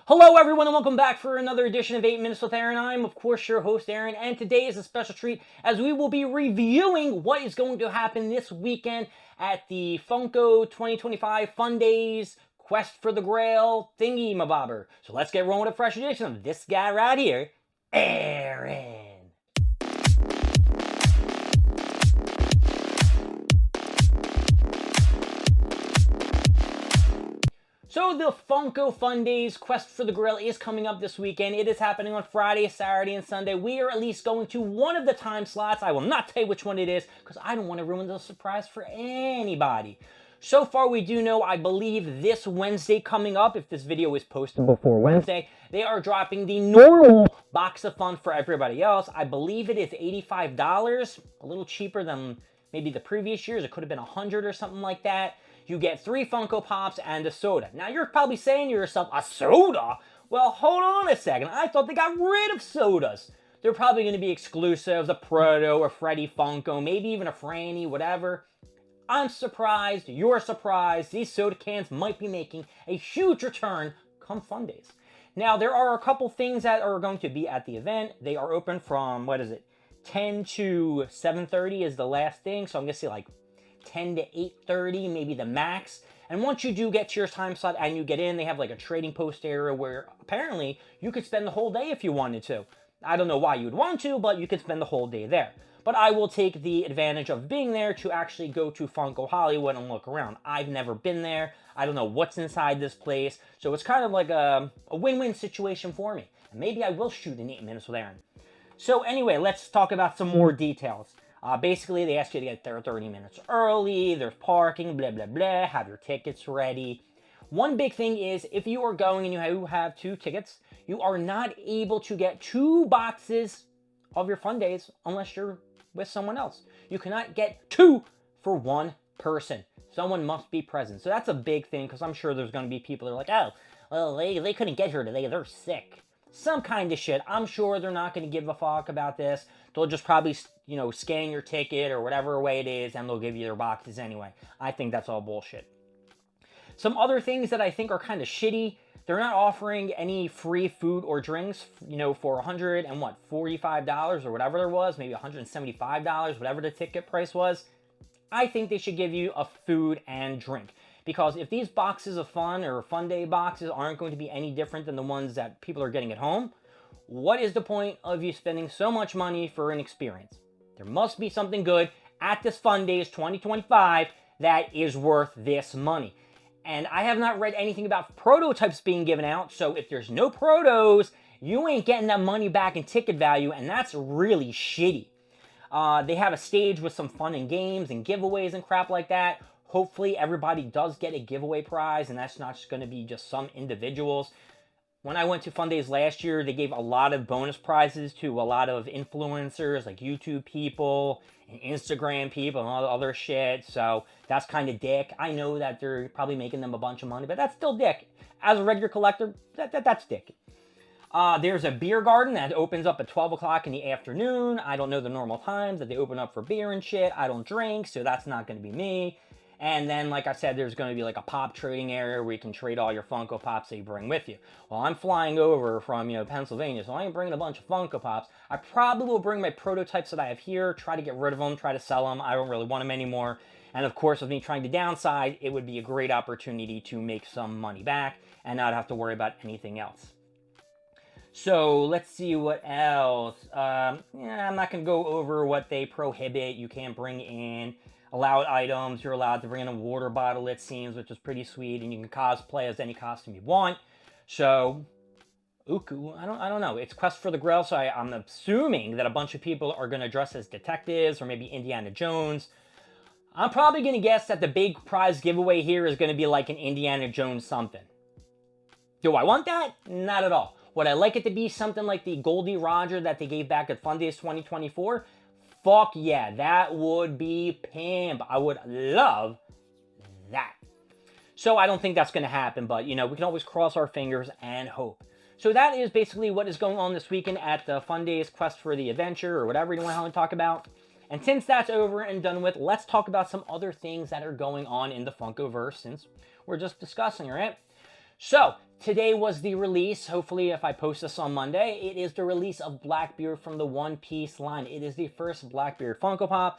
Hello everyone and welcome back for another edition of 8 Minutes with Aaron. I'm of course your host Aaron, and today is a special treat as we will be reviewing what is going to happen this weekend at the Funko 2025 Fundays Quest for the Grail thingy mabobber. So let's get rolling with a fresh edition of this guy right here, Aaron. So the Funko Fundays Quest for the Grail is coming up this weekend. It is happening on Friday, Saturday, and Sunday. We are at least going to one of the time slots. I will not tell you which one it is because I don't want to ruin the surprise for anybody. So far we do know, I believe this Wednesday coming up, if this video is posted before Wednesday, they are dropping the normal box of fun for everybody else. I believe it is $85, a little cheaper than maybe the previous years. It could have been $100 or something like that. You get 3 Funko Pops and a soda. Now you're probably saying to yourself, a soda? Well, hold on a second. I thought they got rid of sodas. They're probably going to be exclusives, a Proto, a Freddy Funko, maybe even a Franny, whatever. I'm surprised, you're surprised, these soda cans might be making a huge return come Fundays. Now, there are a couple things that are going to be at the event. They are open from, 10 to 7:30 is the last thing, so I'm going to say like 10 to 8:30, maybe the max. And once you do get to your time slot and you get in, they have like a trading post area where apparently you could spend the whole day if you wanted to. I don't know why you would want to, but you could spend the whole day there. But I will take the advantage of being there to actually go to Funko Hollywood and look around. I've never been there. I don't know what's inside this place. So it's kind of like a win-win situation for me. And maybe I will shoot in 8 minutes with Aaron. So anyway, let's talk about some more details. Basically, they ask you to get there 30 minutes early, there's parking, blah, blah, blah, have your tickets ready. One big thing is, if you are going and you have 2 tickets, you are not able to get 2 boxes of your Fundays unless you're with someone else. You cannot get 2 for 1 person. Someone must be present. So that's a big thing, because I'm sure there's going to be people that are like, oh, well, they couldn't get here today, they're sick. Some kind of shit. I'm sure they're not going to give a fuck about this. They'll just probably, scan your ticket or whatever way it is, and they'll give you their boxes anyway. I think that's all bullshit. Some other things that I think are kind of shitty, they're not offering any free food or drinks, for $145 or whatever there was, maybe $175, whatever the ticket price was. I think they should give you a food and drink. Because if these boxes of fun or Fun Day boxes aren't going to be any different than the ones that people are getting at home, what is the point of you spending so much money for an experience? There must be something good at this Fun Days 2025 that is worth this money. And I have not read anything about prototypes being given out, so if there's no protos, you ain't getting that money back in ticket value, and that's really shitty. They have a stage with some fun and games and giveaways and crap like that. Hopefully everybody does get a giveaway prize, and that's not just going to be just some individuals. When I went to Fundays last year, they gave a lot of bonus prizes to a lot of influencers, like YouTube people and Instagram people and all the other shit. So that's kind of dick. I know that they're probably making them a bunch of money, but that's still dick. As a regular collector, that's dick. There's a beer garden that opens up at 12 o'clock in the afternoon. I don't know the normal times that they open up for beer and shit. I don't drink, so that's not going to be me. And then, like I said, there's going to be like a pop trading area where you can trade all your Funko Pops that you bring with you. Well, I'm flying over from, Pennsylvania, so I ain't bringing a bunch of Funko Pops. I probably will bring my prototypes that I have here, try to get rid of them, try to sell them. I don't really want them anymore. And of course, with me trying to downsize, it would be a great opportunity to make some money back and not have to worry about anything else. So let's see what else. I'm not going to go over what they prohibit. You can't bring in allowed items. You're allowed to bring in a water bottle, it seems, which is pretty sweet, and you can cosplay as any costume you want. So, I don't know. It's Quest for the Grail, so I'm assuming that a bunch of people are going to dress as detectives or maybe Indiana Jones. I'm probably going to guess that the big prize giveaway here is going to be like an Indiana Jones something. Do I want that? Not at all. Would I like it to be something like the Goldie Roger that they gave back at Fundays 2024? Fuck yeah, that would be pimp. I would love that. So I don't think that's going to happen, but, we can always cross our fingers and hope. So that is basically what is going on this weekend at the Fundays Quest for the Adventure, or whatever you want to talk about. And since that's over and done with, let's talk about some other things that are going on in the Funkoverse, since we're just discussing, right? So, today was the release, hopefully if I post this on Monday, it is the release of Blackbeard from the One Piece line. It is the first Blackbeard Funko Pop.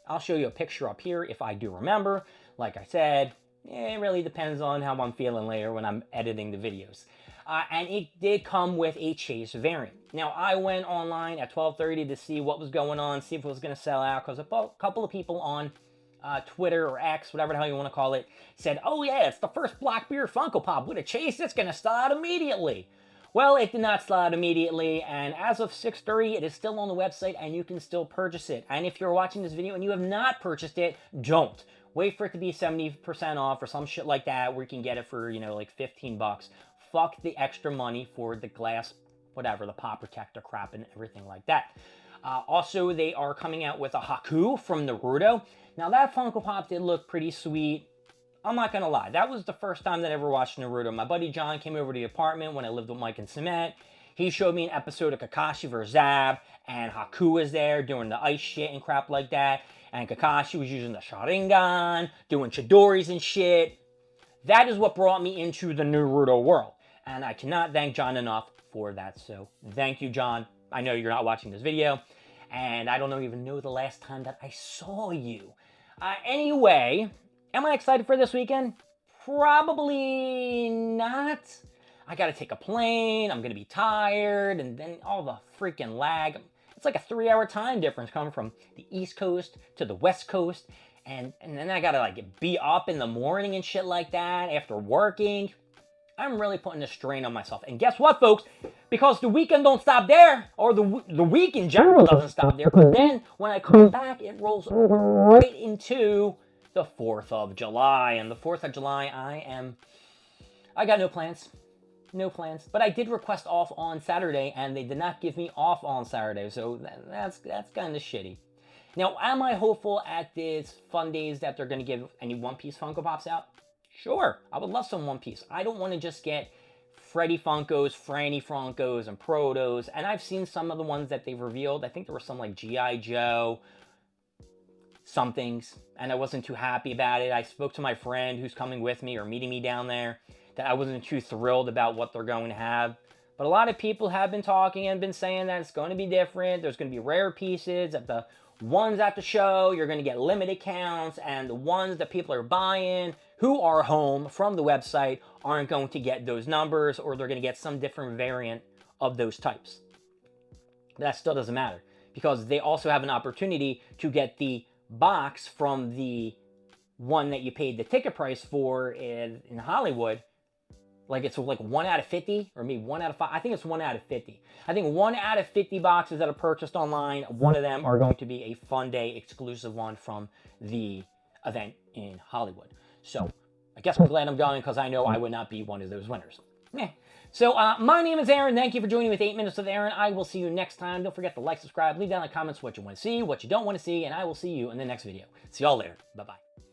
I'll show you a picture up here if I do remember. Like I said, it really depends on how I'm feeling later when I'm editing the videos. And it did come with a chase variant. Now, I went online at 12:30 to see what was going on, see if it was going to sell out, because a couple of people on Twitter or X, whatever the hell you want to call it, said, oh yeah, it's the first Blackbeard Funko Pop with a chase, it's going to sell out immediately. Well, it did not sell out immediately, and as of 6:30, it is still on the website, and you can still purchase it. And if you're watching this video and you have not purchased it, don't. Wait for it to be 70% off or some shit like that, where you can get it for, you know, like 15 bucks. Fuck the extra money for the glass, whatever, the pop protector crap and everything like that. Also, they are coming out with a Haku from Naruto. Now, that Funko Pop did look pretty sweet. I'm not gonna lie, that was the first time that I ever watched Naruto. My buddy John came over to the apartment when I lived with Mike and Cement. He showed me an episode of Kakashi vs. Zab, and Haku was there doing the ice shit and crap like that. And Kakashi was using the Sharingan, doing Chidoris and shit. That is what brought me into the Naruto world. And I cannot thank John enough for that. So thank you, John. I know you're not watching this video. And I don't even know the last time that I saw you. Anyway, am I excited for this weekend? Probably not. I gotta take a plane. I'm gonna be tired. And then all the freaking lag. It's like a 3-hour time difference coming from the East Coast to the West Coast. And then I gotta like be up in the morning and shit like that after working. I'm really putting a strain on myself. And guess what, folks? Because the weekend don't stop there, or the week in general doesn't stop there, but then when I come back, it rolls right into the 4th of July. And the 4th of July, I got no plans. No plans. But I did request off on Saturday, and they did not give me off on Saturday, so that's kind of shitty. Now, am I hopeful at this Fundays that they're going to give any One Piece Funko Pops out? Sure, I would love some One Piece. I don't want to just get Freddy Funkos, Franny Funkos, and Protos. And I've seen some of the ones that they've revealed. I think there were some like G.I. Joe, somethings, and I wasn't too happy about it. I spoke to my friend who's coming with me or meeting me down there that I wasn't too thrilled about what they're going to have. But a lot of people have been talking and been saying that it's going to be different. There's going to be rare pieces. At the ones at the show, you're going to get limited counts, and the ones that people are buying who are home from the website aren't going to get those numbers, or they're going to get some different variant of those types. But that still doesn't matter, because they also have an opportunity to get the box from the one that you paid the ticket price for in Hollywood. Like it's like 1 out of 50, or maybe 1 out of 5. I think it's 1 out of 50. I think 1 out of 50 boxes that are purchased online, one of them are going to be a Funday exclusive one from the event in Hollywood. So I guess I'm glad I'm going, because I know I would not be one of those winners. So my name is Aaron. Thank you for joining me with 8 Minutes with Aaron. I will see you next time. Don't forget to like, subscribe, leave down in the comments what you want to see, what you don't want to see, and I will see you in the next video. See y'all later. Bye-bye.